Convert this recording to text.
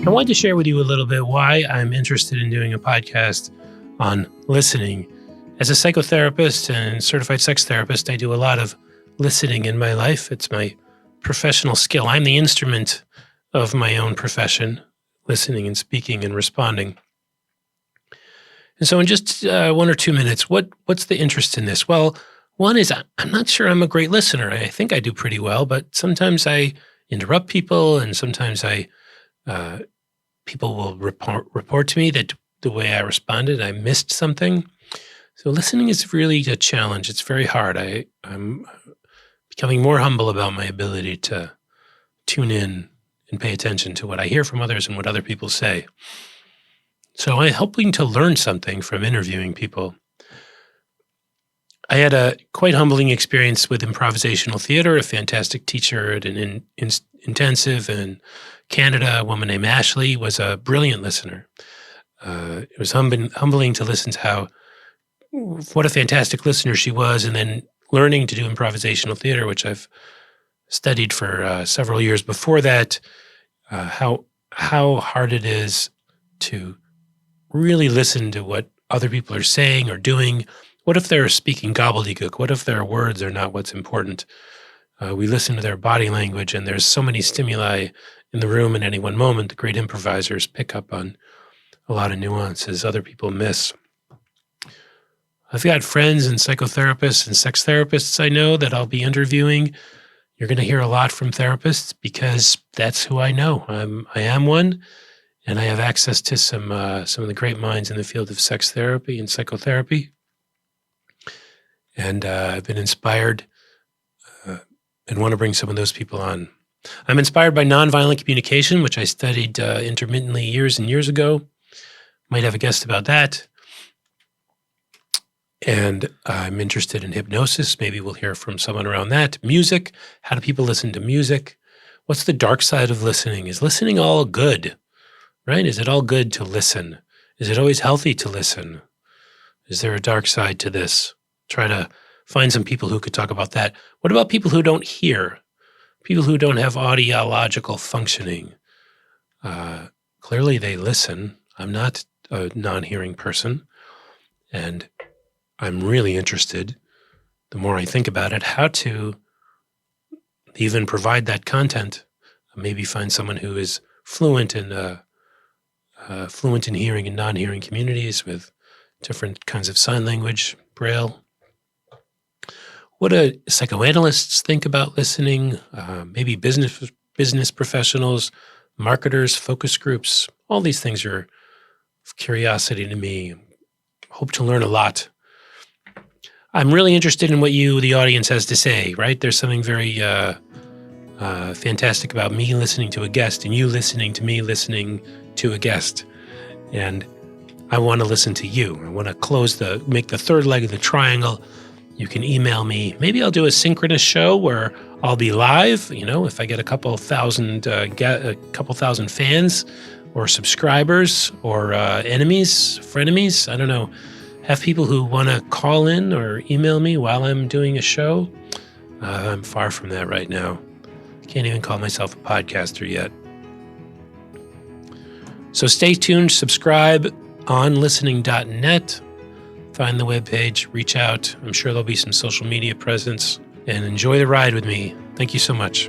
I wanted to share with you a little bit why I'm interested in doing a podcast on listening. As a psychotherapist and certified sex therapist, I do a lot of listening in my life. It's my professional skill. I'm the instrument of my own profession, listening and speaking and responding. And so in just 1 or 2 minutes, what's the interest in this? Well, one is I'm not sure I'm a great listener. I think I do pretty well, but sometimes I interrupt people, and sometimes people will report to me that the way I responded, I missed something. So listening is really a challenge. It's very hard. I'm becoming more humble about my ability to tune in and pay attention to what I hear from others and what other people say. So I'm hoping to learn something from interviewing people. I had a quite humbling experience with improvisational theater. A fantastic teacher at an intensive in Canada, a woman named Ashley, was a brilliant listener. It was humbling to listen to what a fantastic listener she was, and then learning to do improvisational theater, which I've studied for several years before that, how hard it is to really listen to what other people are saying or doing. What if they're speaking gobbledygook? What if their words are not what's important? We listen to their body language, and there's so many stimuli in the room at any one moment. The great improvisers pick up on a lot of nuances other people miss. I've got friends and psychotherapists and sex therapists I know that I'll be interviewing. You're going to hear a lot from therapists because that's who I know. I am one, and I have access to some of the great minds in the field of sex therapy and psychotherapy. And I've been inspired and want to bring some of those people on. I'm inspired by nonviolent communication, which I studied intermittently years and years ago. Might have a guest about that. And I'm interested in hypnosis. Maybe we'll hear from someone around that. Music. How do people listen to music? What's the dark side of listening? Is listening all good, right? Is it all good to listen? Is it always healthy to listen? Is there a dark side to this? Try to find some people who could talk about that. What about people who don't hear? People who don't have audiological functioning? Clearly they listen. I'm not a non-hearing person, and I'm really interested, the more I think about it, how to even provide that content. Maybe find someone who is fluent in hearing and non-hearing communities with different kinds of sign language, Braille. What do psychoanalysts think about listening? Maybe business professionals, marketers, focus groups. All these things are of curiosity to me. Hope to learn a lot. I'm really interested in what you, the audience, has to say, right? There's something very fantastic about me listening to a guest and you listening to me listening to a guest. And I want to listen to you. I want to make the third leg of the triangle. You can email me. Maybe I'll do a synchronous show where I'll be live. If I get a couple thousand fans or subscribers or frenemies, I don't know. Have people who want to call in or email me while I'm doing a show. I'm far from that right now. I can't even call myself a podcaster yet. So stay tuned, subscribe on OnListening.net. Find the webpage, reach out. I'm sure there'll be some social media presence, and enjoy the ride with me. Thank you so much.